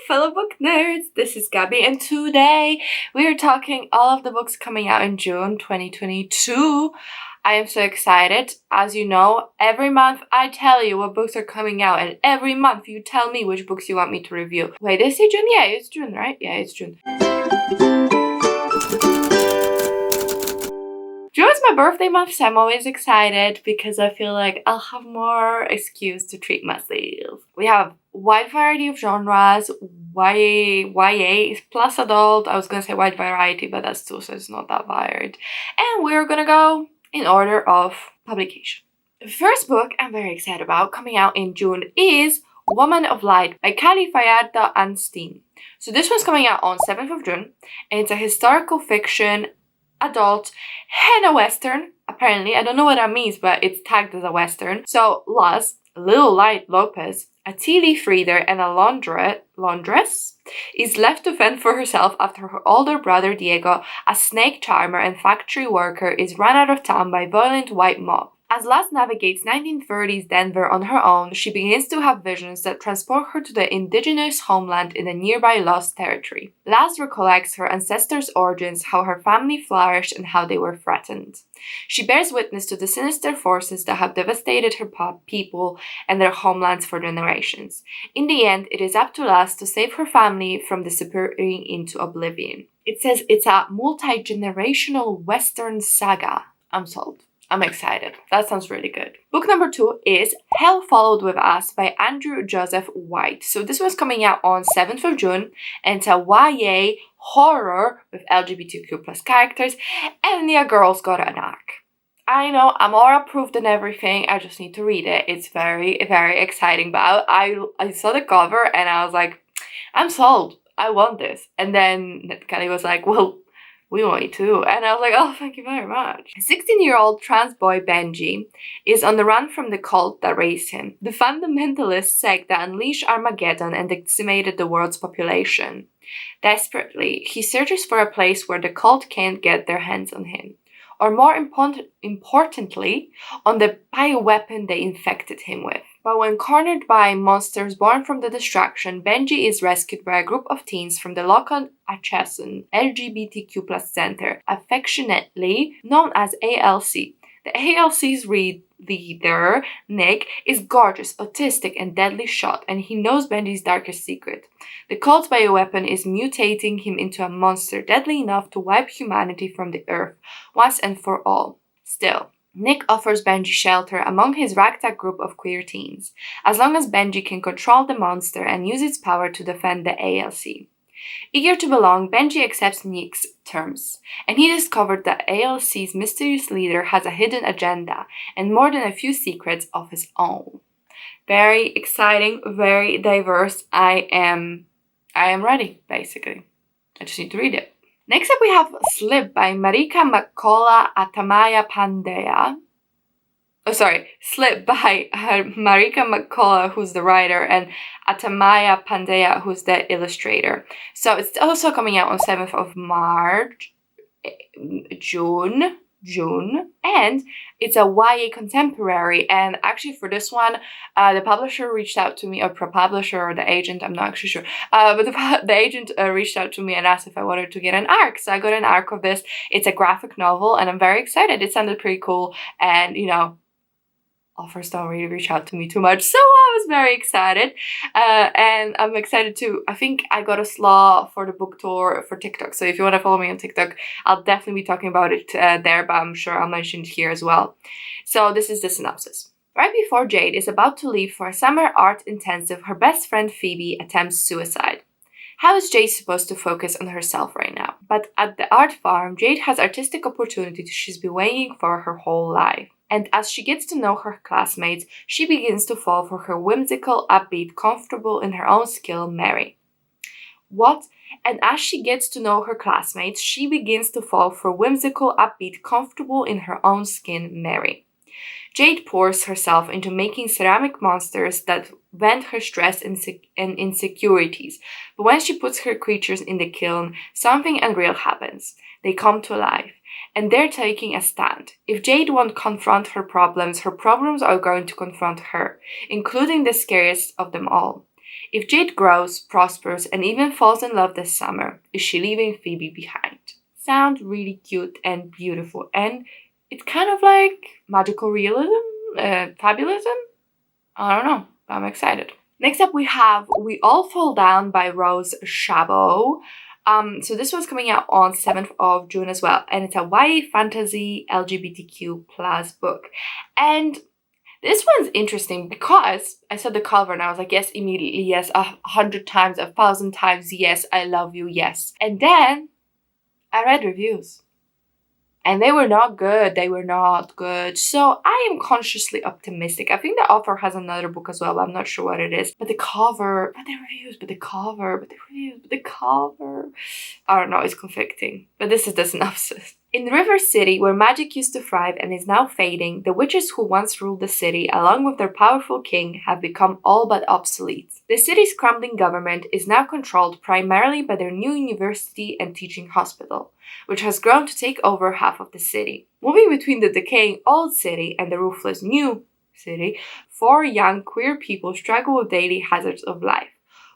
fellow book nerds, this is Gabby, and today we are talking all of the books coming out in June 2022. I am so excited. As you know, every month I tell you what books are coming out, and every month you tell me which books you want me to review. Wait, is it June? Yeah, it's June, right? Yeah, it's June. June is my birthday month, so I'm always excited because I feel like I'll have more excuse to treat myself. We have wide variety of genres, YA plus adult. I was gonna say wide variety, but that's too, so it's not that varied. And we're gonna go in order of publication. The first book I'm very excited about coming out in June is Woman of Light by Fajardo-Anstine. So this one's coming out on 7th of June, and it's a historical fiction adult and a western. Apparently, I don't know what that means, but it's tagged as a western. So Luz, Little Light Lopez, a tea leaf reader and a laundress, is left to fend for herself after her older brother Diego, a snake charmer and factory worker, is run out of town by a violent white mob. As Luz navigates 1930s Denver on her own, she begins to have visions that transport her to the indigenous homeland in the nearby Lost Territory. Luz recollects her ancestors' origins, how her family flourished, and how they were threatened. She bears witness to the sinister forces that have devastated her people and their homelands for generations. In the end, it is up to Luz to save her family from disappearing into oblivion. It says it's a multi-generational Western saga. I'm sold. I'm excited. That sounds really good. Book number 2 is Hell Followed With Us by Andrew Joseph White. So this one's coming out on 7th of June, and it's a YA horror with LGBTQ plus characters, and the girl's got an arc. I know, I'm all approved and everything, I just need to read it. It's very, very exciting, but I saw the cover and I was like, I'm sold. I want this. And then Kelly was like, well, we want you too. And I was like, oh, thank you very much. 16-year-old trans boy Benji is on the run from the cult that raised him, the fundamentalist sect that unleashed Armageddon and decimated the world's population. Desperately, he searches for a place where the cult can't get their hands on him, or more importantly, on the bioweapon they infected him with. But when cornered by monsters born from the destruction, Benji is rescued by a group of teens from the local Atchison LGBTQ+ center, affectionately known as ALC. The ALC's leader, Nick, is gorgeous, autistic, and deadly shot, and he knows Benji's darkest secret. The cult's bioweapon is mutating him into a monster deadly enough to wipe humanity from the earth once and for all. Still, Nick offers Benji shelter among his ragtag group of queer teens, as long as Benji can control the monster and use its power to defend the ALC. Eager to belong, Benji accepts Nick's terms, and he discovered that ALC's mysterious leader has a hidden agenda and more than a few secrets of his own. Very exciting, very diverse. I am ready, basically. I just need to read it. Next up we have Slip by Marika, McCoola, Aatmaja, Pandya. Slip by Marika McCoola, who's the writer, and Aatmaja Pandya, who's the illustrator. So it's also coming out on 7th of June, and it's a YA contemporary. And actually for this one, the publisher reached out to me, or publisher or the agent, I'm not actually sure, but the agent reached out to me and asked if I wanted to get an arc. So I got an arc of this. It's a graphic novel, and I'm very excited. It sounded pretty cool, and you know, offers don't really reach out to me too much, so I was very excited, and I'm excited too. I think I got a slot for the book tour for TikTok, so if you want to follow me on TikTok, I'll definitely be talking about it there, but I'm sure I'll mention it here as well. So this is the synopsis. Right before Jade is about to leave for a summer art intensive, her best friend Phoebe attempts suicide. How is Jade supposed to focus on herself right now? But at the art farm, Jade has artistic opportunities she's been waiting for her whole life. And as she gets to know her classmates, she begins to fall for her whimsical, upbeat, comfortable in her own skill, Mary. What? And as she gets to know her classmates, she begins to fall for whimsical, upbeat, comfortable in her own skin, Mary. Jade pours herself into making ceramic monsters that vent her stress and insecurities, but when she puts her creatures in the kiln, something unreal happens. They come to life, and they're taking a stand. If Jade won't confront her problems are going to confront her, including the scariest of them all. If Jade grows, prospers, and even falls in love this summer, is she leaving Phoebe behind? Sounds really cute and beautiful, and it's kind of like magical realism, fabulism. I don't know, but I'm excited. Next up we have We All Fall Down by Rose Szabo. So this one's coming out on 7th of June as well, and it's a YA fantasy LGBTQ plus book. And this one's interesting because I saw the cover and I was like, yes, immediately, yes, 100 times, 1,000 times, yes, I love you, yes. And then I read reviews. And they were not good. They were not good. So I am cautiously optimistic. I think the author has another book as well, but I'm not sure what it is. But the cover, but the reviews, but the cover, but the reviews, but the cover. I don't know, it's conflicting. But this is the synopsis. In River City, where magic used to thrive and is now fading, the witches who once ruled the city, along with their powerful king, have become all but obsolete. The city's crumbling government is now controlled primarily by their new university and teaching hospital, which has grown to take over half of the city. Moving between the decaying old city and the roofless new city, 4 young queer people struggle with daily hazards of life.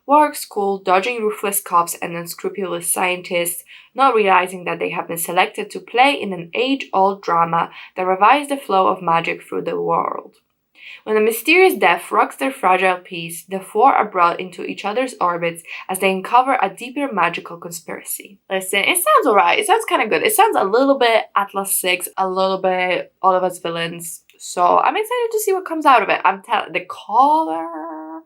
Work, school, dodging ruthless cops and unscrupulous scientists, not realizing that they have been selected to play in an age-old drama that revives the flow of magic through the world. When a mysterious death rocks their fragile peace, the 4 are brought into each other's orbits as they uncover a deeper magical conspiracy. Listen, it sounds alright. It sounds kind of good. It sounds a little bit Atlas 6, a little bit All of Us Villains. So I'm excited to see what comes out of it. I'm telling the cover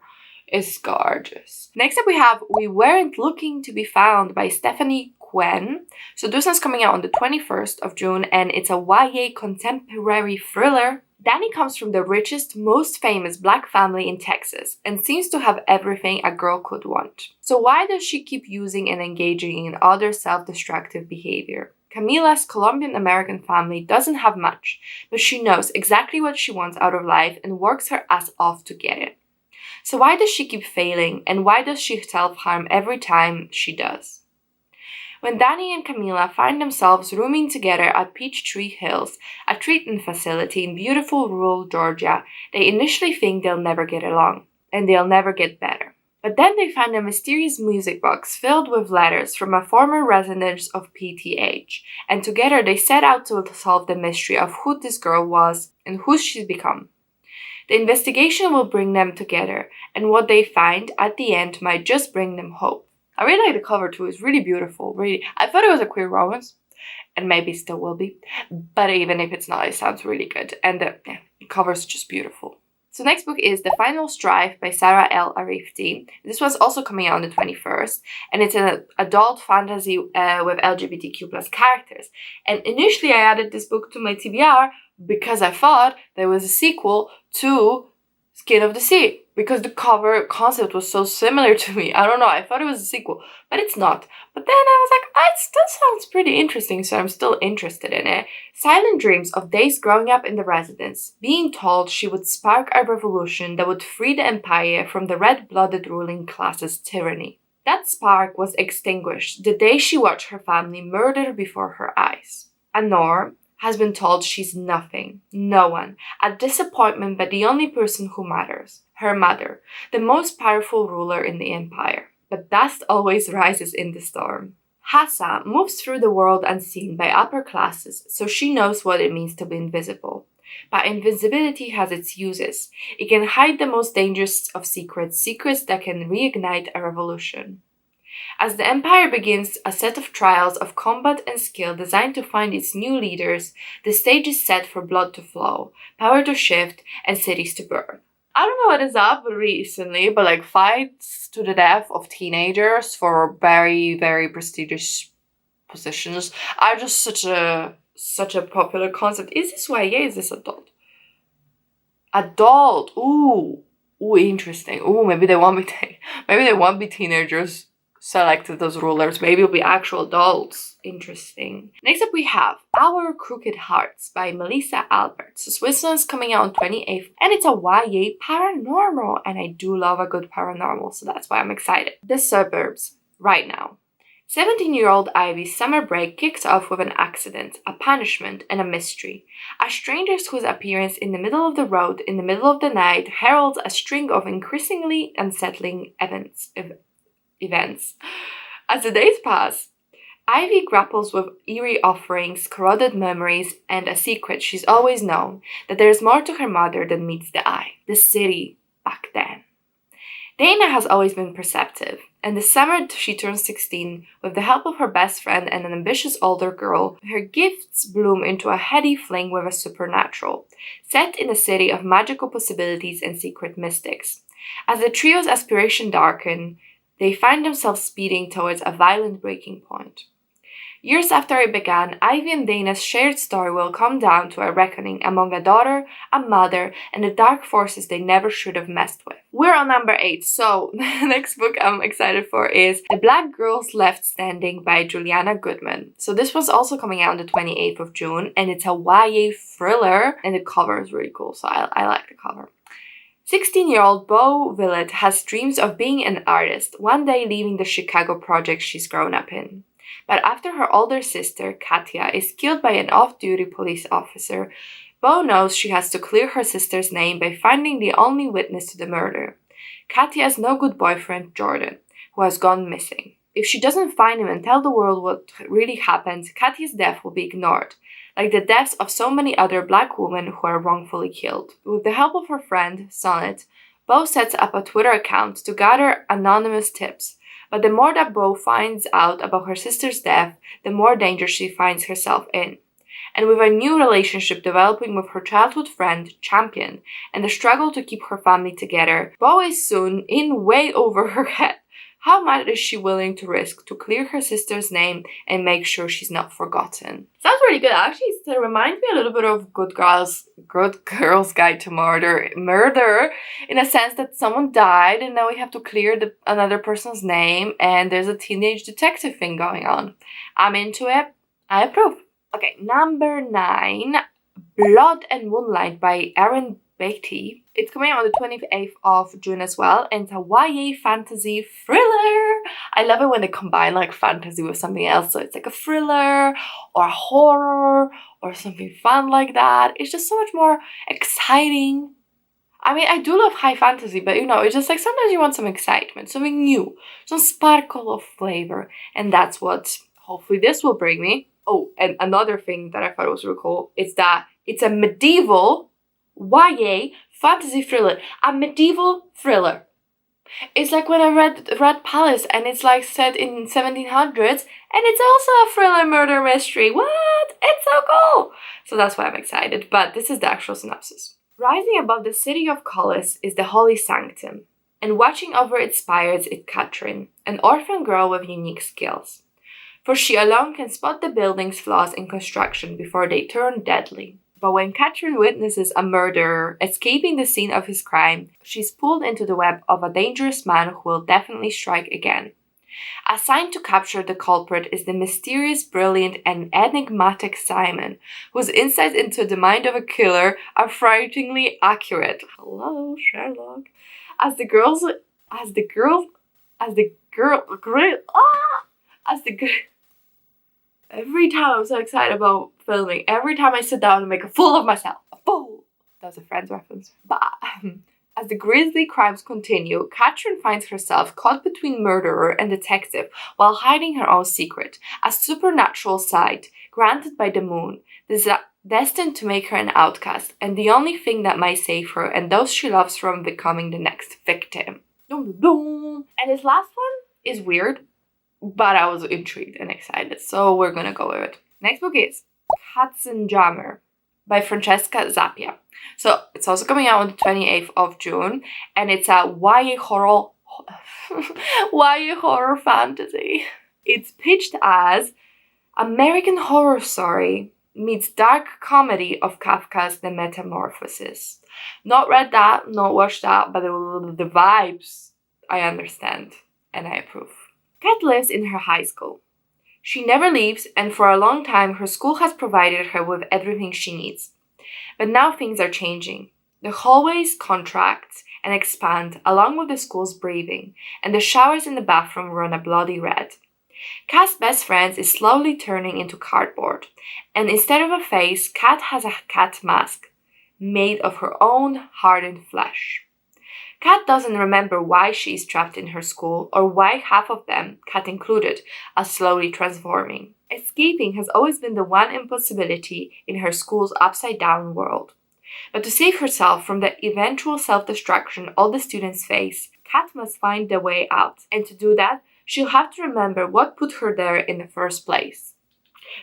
is gorgeous. Next up we have We Weren't Looking to Be Found by Stephanie Kuehn. So this one's coming out on the 21st of June and it's a YA contemporary thriller. Danny comes from the richest, most famous black family in Texas and seems to have everything a girl could want. So why does she keep using and engaging in other self-destructive behavior? Camila's Colombian-American family doesn't have much, but she knows exactly what she wants out of life and works her ass off to get it. So why does she keep failing, and why does she self-harm every time she does? When Danny and Camila find themselves rooming together at Peachtree Hills, a treatment facility in beautiful rural Georgia, they initially think they'll never get along, and they'll never get better. But then they find a mysterious music box filled with letters from a former resident of PTH, and together they set out to solve the mystery of who this girl was and who she's become. The investigation will bring them together, and what they find at the end might just bring them hope. I really like the cover too. It's really beautiful. Really, I thought it was a queer romance, and maybe still will be. But even if it's not, it sounds really good, and the cover is just beautiful. So next book is The Final Strife by Saara El-Arifi. This was also coming out on the 21st, and it's an adult fantasy with LGBTQ plus characters. And initially I added this book to my TBR because I thought there was a sequel to Skin of the Sea, because the cover concept was so similar to me. I don't know, I thought it was a sequel, but it's not. But then I was like, it still sounds pretty interesting, so I'm still interested in it. Silent dreams of days growing up in the residence, being told she would spark a revolution that would free the empire from the red-blooded ruling class's tyranny. That spark was extinguished the day she watched her family murdered before her eyes. Anor has been told she's nothing, no one, a disappointment, but the only person who matters, her mother, the most powerful ruler in the empire. But dust always rises in the storm. Hassa moves through the world unseen by upper classes, so she knows what it means to be invisible. But invisibility has its uses. It can hide the most dangerous of secrets, secrets that can reignite a revolution. As the Empire begins a set of trials of combat and skill designed to find its new leaders, the stage is set for blood to flow, power to shift, and cities to burn. I don't know what is up recently, but like fights to the death of teenagers for very, very prestigious positions are just such a popular concept. Is this YA? Is this adult? Adult. Ooh, interesting. Ooh, maybe they won't be teenagers selected those rulers. Maybe it'll be actual adults. Interesting. Next up we have Our Crooked Hearts by Melissa Albert. So this one's coming out on 28th, and it's a YA paranormal, and I do love a good paranormal, so that's why I'm excited. The Suburbs, right now. 17-year-old Ivy's summer break kicks off with an accident, a punishment, and a mystery. A stranger whose appearance in the middle of the road in the middle of the night heralds a string of increasingly unsettling events. As the days pass, Ivy grapples with eerie offerings, corroded memories, and a secret she's always known, that there is more to her mother than meets the eye. The city back then. Dana has always been perceptive, and the summer she turns 16, with the help of her best friend and an ambitious older girl, her gifts bloom into a heady fling with a supernatural, set in a city of magical possibilities and secret mystics. As the trio's aspiration darken, they find themselves speeding towards a violent breaking point. Years after it began, Ivy and Dana's shared story will come down to a reckoning among a daughter, a mother, and the dark forces they never should have messed with. We're on number 8, so the next book I'm excited for is The Black Girls Left Standing by Juliana Goodman. So this was also coming out on the 28th of June, and it's a YA thriller, and the cover is really cool, so I like the cover. 16-year-old Beau Willett has dreams of being an artist, one day leaving the Chicago project she's grown up in. But after her older sister, Katya, is killed by an off-duty police officer, Beau knows she has to clear her sister's name by finding the only witness to the murder, Katya's no-good boyfriend, Jordan, who has gone missing. If she doesn't find him and tell the world what really happened, Katya's death will be ignored, like the deaths of so many other black women who are wrongfully killed. With the help of her friend, Sonnet, Beau sets up a Twitter account to gather anonymous tips. But the more that Beau finds out about her sister's death, the more danger she finds herself in. And with a new relationship developing with her childhood friend, Champion, and the struggle to keep her family together, Beau is soon in way over her head. How much is she willing to risk to clear her sister's name and make sure she's not forgotten? Sounds really good. Actually, it reminds me a little bit of Good Girls Guide to Murder, in a sense that someone died and now we have to clear another person's name, and there's a teenage detective thing going on. I'm into it. I approve. Okay, number 9, Blood and Moonlight by Erin. Beaty. It's coming out on the 28th of June as well, and it's a YA fantasy thriller. I love it when they combine like fantasy with something else, so it's like a thriller or a horror or something fun like that. It's just so much more exciting. I mean, I do love high fantasy, but it's just like sometimes you want some excitement, something new, some sparkle of flavor, and that's what hopefully this will bring me. Oh, and another thing that I thought was really cool is that it's a medieval YA fantasy thriller, a medieval thriller. It's like when I read Red Palace, and it's like set in 1700s, and it's also a thriller murder mystery. What? It's so cool! So that's why I'm excited, but this is the actual synopsis. Rising above the city of Collis is the Holy Sanctum, and watching over its spires is Katrin, an orphan girl with unique skills. For she alone can spot the building's flaws in construction before they turn deadly. But when Katrin witnesses a murderer escaping the scene of his crime, she's pulled into the web of a dangerous man who will definitely strike again. Assigned to capture the culprit is the mysterious, brilliant, and enigmatic Simon, whose insights into the mind of a killer are frighteningly accurate. Hello, Sherlock. Every time I'm so excited about filming, every time I sit down and make a fool of myself. A fool! That's a Friends reference. But as the grisly crimes continue, Katrin finds herself caught between murderer and detective while hiding her own secret, a supernatural sight granted by the moon, destined to make her an outcast, and the only thing that might save her and those she loves from becoming the next victim. And this last one is weird, but I was intrigued and excited, so we're gonna go with it. Next book is Katzenjammer by Francesca Zappia. So it's also coming out on the 28th of June, and it's a YA horror fantasy. It's pitched as American Horror Story meets dark comedy of Kafka's The Metamorphosis. Not read that, not watched that, but the vibes I understand and I approve. Kat lives in her high school. She never leaves, and for a long time her school has provided her with everything she needs. But now things are changing. The hallways contract and expand along with the school's breathing, and the showers in the bathroom run a bloody red. Kat's best friend is slowly turning into cardboard, and instead of a face, Kat has a cat mask made of her own hardened flesh. Kat doesn't remember why she is trapped in her school or why half of them, Kat included, are slowly transforming. Escaping has always been the one impossibility in her school's upside-down world. But to save herself from the eventual self-destruction all the students face, Kat must find the way out. And to do that, she'll have to remember what put her there in the first place.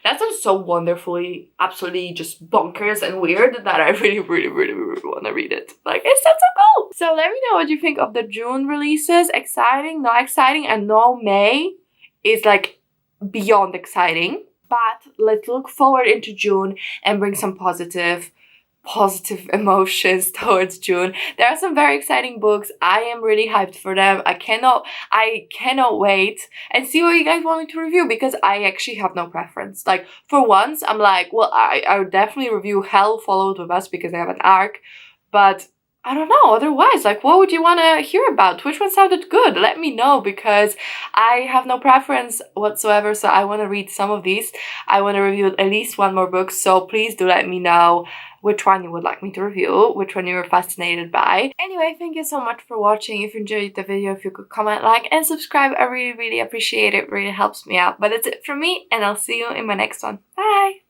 That sounds so wonderfully, absolutely just bonkers and weird that I really want to read it. Like, it sounds so cool! So let me know what you think of the June releases. Exciting, not exciting, and no, May is like beyond exciting. But let's look forward into June and bring some positive emotions towards June. There are some very exciting books. I am really hyped for them. I cannot wait and see what you guys want me to review, because I actually have no preference. Like, for once, I'm like, well, I would definitely review Hell Followed With Us because they have an arc, but I don't know, otherwise, like, what would you want to hear about? Which one sounded good? Let me know, because I have no preference whatsoever, so I want to read some of these. I want to review at least one more book, so please do let me know which one you would like me to review, which one you were fascinated by. Anyway, thank you so much for watching. If you enjoyed the video, if you could comment, like, and subscribe, I really appreciate it. It really helps me out. But that's it from me, and I'll see you in my next one. Bye!